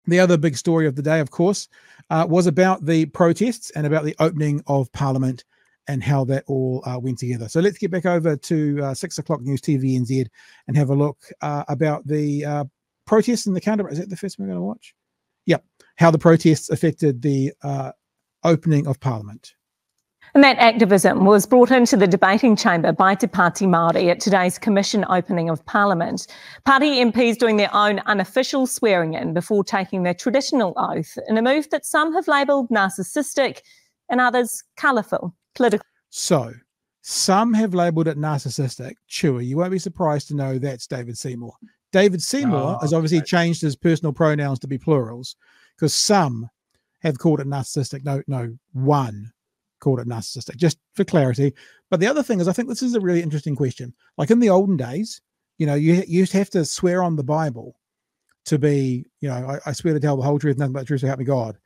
The other big story of the day, of course, was about the protests and about the opening of Parliament and how that all went together. So let's get back over to 6 o'clock News TVNZ and have a look about the protests and the counter. Is that the first one we're going to watch? Yep. How the protests affected the opening of Parliament. And that activism was brought into the debating chamber by Te Pāti Māori at today's commission opening of Parliament. Party MPs doing their own unofficial swearing-in before taking their traditional oath in a move that some have labelled narcissistic and others colourful. Political. So, some have labelled it narcissistic. Chewy, you won't be surprised to know that's David Seymour. David Seymour has obviously changed his personal pronouns to be plurals because some have called it narcissistic. No, one called it narcissistic, just for clarity. But the other thing is, I think this is a really interesting question. Like in the olden days, you know, you used to have to swear on the Bible to be, you know, I swear to tell the whole truth, nothing but the truth, so help me God,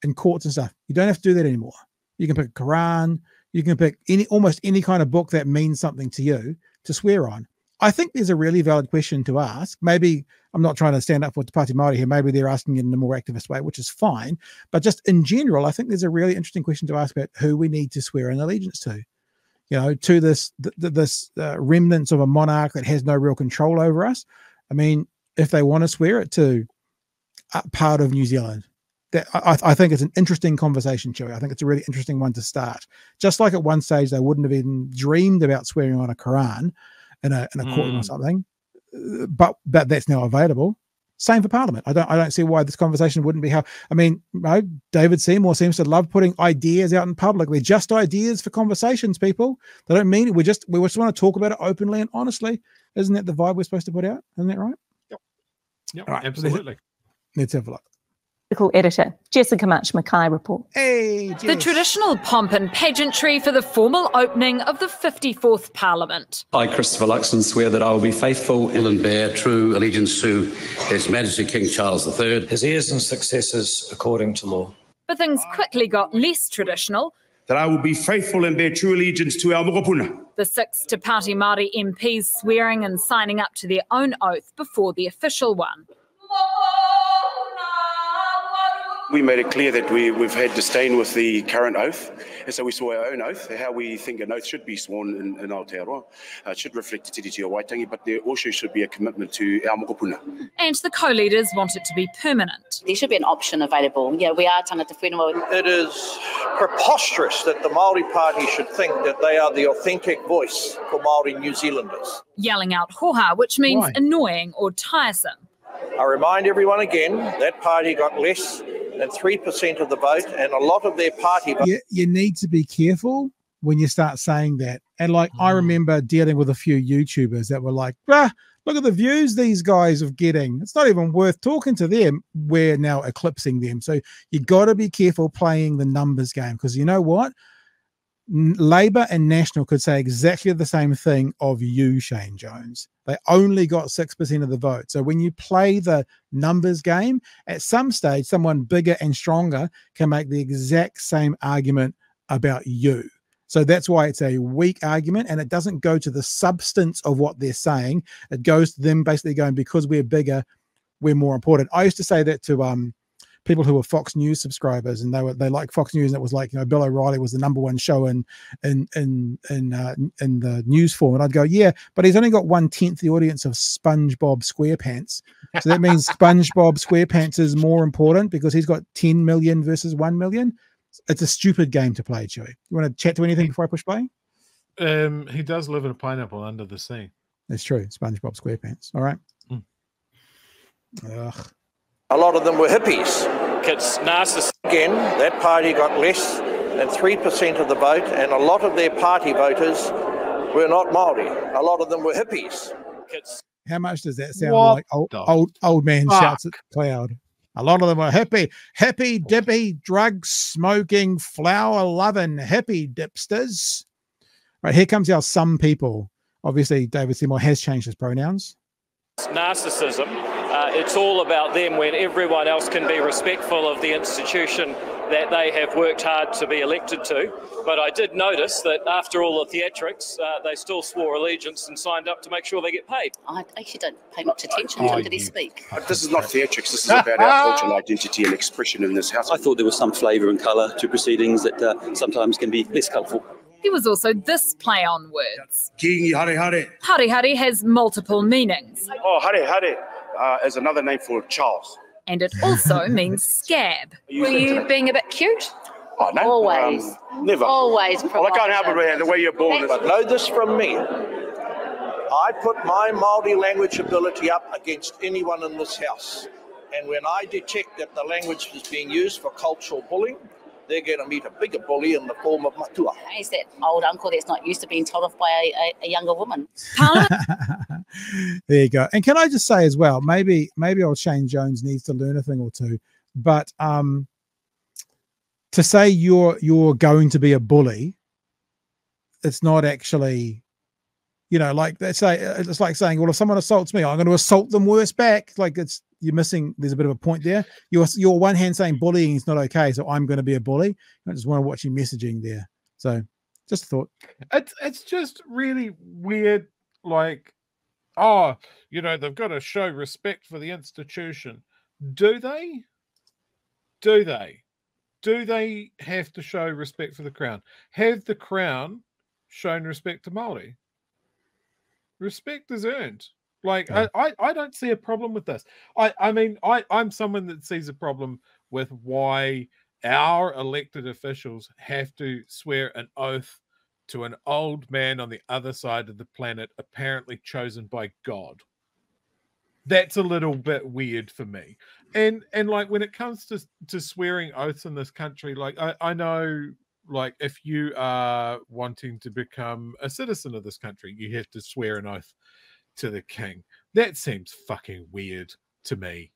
in courts and stuff. You don't have to do that anymore. You can pick a Quran, you can pick almost any kind of book that means something to you to swear on. I think there's a really valid question to ask. Maybe I'm not trying to stand up for Te Pāti Māori here. Maybe they're asking it in a more activist way, which is fine. But just in general, I think there's a really interesting question to ask about who we need to swear an allegiance to. You know, to this remnants of a monarch that has no real control over us. I mean, if they want to swear it to part of New Zealand, that I think it's an interesting conversation, Chewy. I think it's a really interesting one to start. Just like at one stage they wouldn't have even dreamed about swearing on a Quran in a courtroom or something, but that's now available. Same for Parliament. I don't see why this conversation wouldn't be how. I mean, David Seymour seems to love putting ideas out in public. They're just ideas for conversations, people. They don't mean it. We just want to talk about it openly and honestly. Isn't that the vibe we're supposed to put out? Isn't that right? Yep, right, absolutely. Let's have a look. Editor Jessica Mackay report. Hey, Jess. The traditional pomp and pageantry for the formal opening of the 54th Parliament. I, Christopher Luxon, swear that I will be faithful and bear true allegiance to His Majesty King Charles III, his heirs and successors according to law. But things quickly got less traditional. That I will be faithful and bear true allegiance to our mokopuna. The 6 Te Pāti Māori MPs swearing and signing up to their own oath before the official one. We made it clear that we've had disdain with the current oath, and so we saw our own oath, how we think an oath should be sworn in Aotearoa. It should reflect Te Tiriti o Waitangi, but there also should be a commitment to our mokopuna. And the co-leaders want it to be permanent. There should be an option available. Yeah, we are tangata whenua. It is preposterous that the Māori Party should think that they are the authentic voice for Māori New Zealanders. Yelling out hoha, which means annoying or tiresome. I remind everyone again, that party got less than 3% of the vote, and a lot of their party vote. You need to be careful when you start saying that. And like, I remember dealing with a few YouTubers that were like, look at the views these guys are getting. It's not even worth talking to them. We're now eclipsing them. So you got to be careful playing the numbers game, because you know what? Labour and National could say exactly the same thing of you, Shane Jones. They only got 6% of the vote. So when you play the numbers game, at some stage, someone bigger and stronger can make the exact same argument about you. So that's why it's a weak argument, and it doesn't go to the substance of what they're saying. It goes to them basically going, because we're bigger, we're more important. I used to say that to people who were Fox News subscribers, and they like Fox News, and it was like, you know, Bill O'Reilly was the #1 show in the news form, and I'd go, yeah, but he's only got 1/10 the audience of SpongeBob SquarePants, so that means SpongeBob SquarePants is more important because he's got 10 million versus 1 million. It's a stupid game to play, Chewy. You want to chat to anything before I push play? He does live in a pineapple under the sea. That's true. SpongeBob SquarePants. All right. Ugh. A lot of them were hippies. It's narcissistic. Again, that party got less than 3% of the vote, and a lot of their party voters were not Māori. A lot of them were hippies. How much does that sound like old man shouts at the cloud? A lot of them are hippie dippy, drug smoking, flower loving hippie dipsters. Right, here comes our some people. Obviously, David Seymour has changed his pronouns. Narcissism It's all about them when everyone else can be respectful of the institution that they have worked hard to be elected to. But I did notice that after all the theatrics, they still swore allegiance and signed up to make sure they get paid. I actually don't pay much attention to him. Did he speak? But this is not theatrics. This is about our cultural identity and expression in this house. I thought there was some flavour and colour to proceedings that sometimes can be less colourful. There was also this play on words. Kingi hare hare. Hare hare has multiple meanings. Oh, hare hare is another name for Charles. And it also means scab. Were you being a bit cute? Oh, no. Always. Never. Always. Well, I can't help it, the way you're born. But know this from me. I put my Māori language ability up against anyone in this house. And when I detect that the language is being used for cultural bullying, they're going to meet a bigger bully in the form of matua. He's that old uncle that's not used to being told off by a younger woman. There you go. And can I just say as well, maybe old Shane Jones needs to learn a thing or two. But to say you're going to be a bully, it's not actually, you know, like they say, it's like saying, well, if someone assaults me, I'm going to assault them worse back. Like you're missing. There's a bit of a point there. You're one hand saying bullying is not okay, so I'm going to be a bully. I just want to watch your messaging there. So just a thought. It's just really weird. Like, oh, you know, they've got to show respect for the institution. Do they? Do they? Do they have to show respect for the Crown? Have the Crown shown respect to Māori? Respect is earned. Like, yeah. I don't see a problem with this. I mean, I'm someone that sees a problem with why our elected officials have to swear an oath to an old man on the other side of the planet, apparently chosen by God. That's a little bit weird for me. And like when it comes to swearing oaths in this country, like I know, like if you are wanting to become a citizen of this country, you have to swear an oath to the king. That seems fucking weird to me.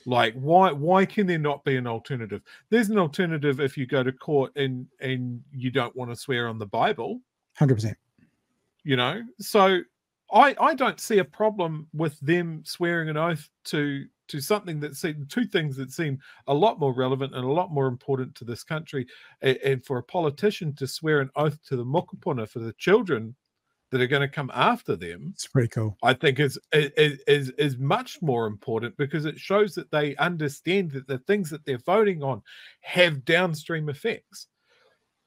Like, why can there not be an alternative? There's an alternative if you go to court and you don't want to swear on the Bible. 100%. You know, so I don't see a problem with them swearing an oath to something that two things that seem a lot more relevant and a lot more important to this country, and for a politician to swear an oath to the mokopuna for the children that are going to come after them. It's pretty cool. I think is much more important because it shows that they understand that the things that they're voting on have downstream effects,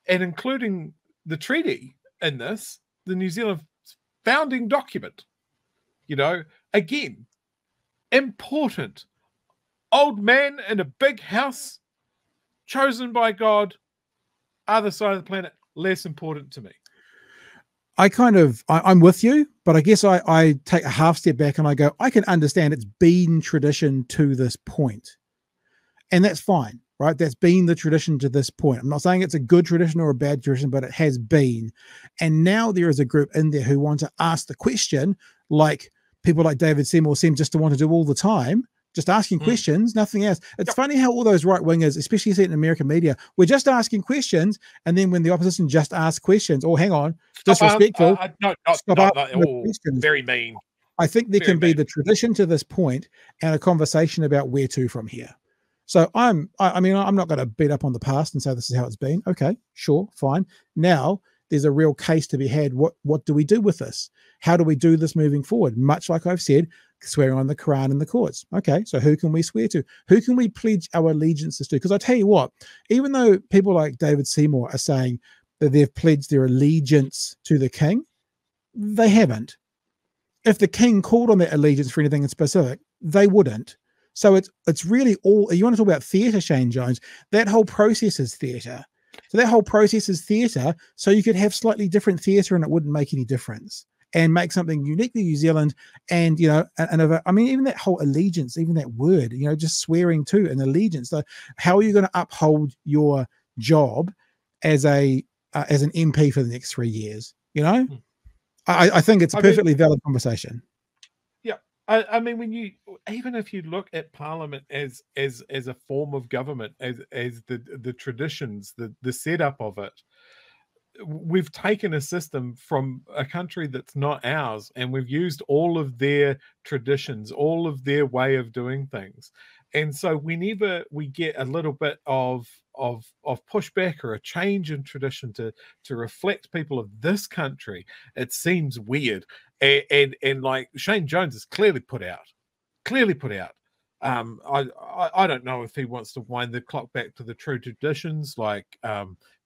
and including the treaty in this, the New Zealand founding document. You know, again, important. Old man in a big house, chosen by God, other side of the planet, less important to me. I'm with you, but I guess I take a half step back and I go, I can understand it's been tradition to this point. And that's fine, right? That's been the tradition to this point. I'm not saying it's a good tradition or a bad tradition, but it has been. And now there is a group in there who want to ask the question, like people like David Seymour seem just to want to do all the time, just asking questions, nothing else. It's funny how all those right-wingers, especially see it in American media, we're just asking questions, and then when the opposition just asks questions, oh, hang on, disrespectful. Very mean. I think there can be the tradition to this point and a conversation about where to from here. So I mean, I'm not going to beat up on the past and say this is how it's been. Okay, sure, fine. Now there's a real case to be had. What do we do with this? How do we do this moving forward? Much like I've said, swearing on the Quran in the courts. Okay, so who can we swear to? Who can we pledge our allegiances to? Because I tell you what, even though people like David Seymour are saying that they've pledged their allegiance to the king, they haven't. If the king called on that allegiance for anything in specific, they wouldn't. So it's really all, you want to talk about theatre, Shane Jones, that whole process is theatre. So that whole process is theatre, so you could have slightly different theatre and it wouldn't make any difference. And make something uniquely New Zealand, and you know, I mean, even that whole allegiance, even that word, you know, just swearing to an allegiance. So how are you going to uphold your job as an MP for the next 3 years? You know, I think it's a perfectly valid conversation. Yeah, I mean, when even if you look at Parliament as a form of government, as the traditions, the setup of it. we've taken a system from a country that's not ours, and we've used all of their traditions, all of their way of doing things. And so whenever we get a little bit of pushback or a change in tradition to reflect people of this country, it seems weird. And like Shane Jones is clearly put out. I don't know if he wants to wind the clock back to the true traditions, like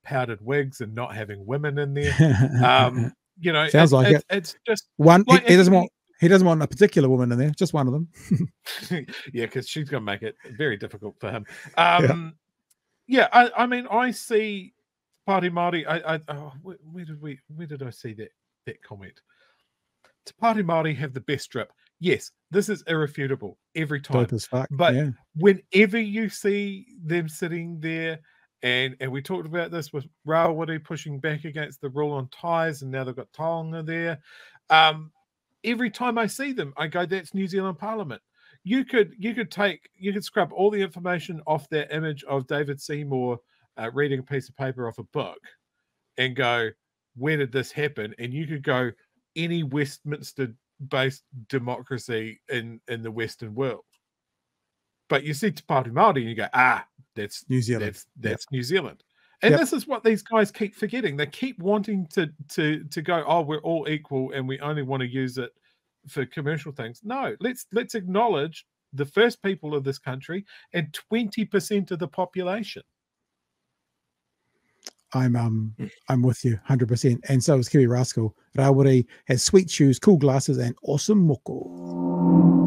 powdered wigs and not having women in there. You know, sounds like it. It's just one. Like, he doesn't want. He doesn't want a particular woman in there, just one of them. Yeah, because she's going to make it very difficult for him. Yeah. I mean, I see Party Māori. Where did I see that comment? To Party Māori have the best drip. Yes, this is irrefutable every time. Dope as fuck. But yeah. whenever you see them sitting there, and we talked about this with Rawiri pushing back against the rule on ties, and now they've got Taonga there. Every time I see them, I go, that's New Zealand Parliament. You could scrub all the information off that image of David Seymour reading a piece of paper off a book and go, where did this happen? And you could go any Westminster-based democracy in the Western world. But you see Te Pāti Māori and you go, that's New Zealand. That's New Zealand. And this is what these guys keep forgetting. They keep wanting to go, oh, we're all equal and we only want to use it for commercial things. No, let's acknowledge the first people of this country and 20% of the population. I'm with you 100%. And so is Kiwi Rascal. Rawiri has sweet shoes, cool glasses, and awesome moko.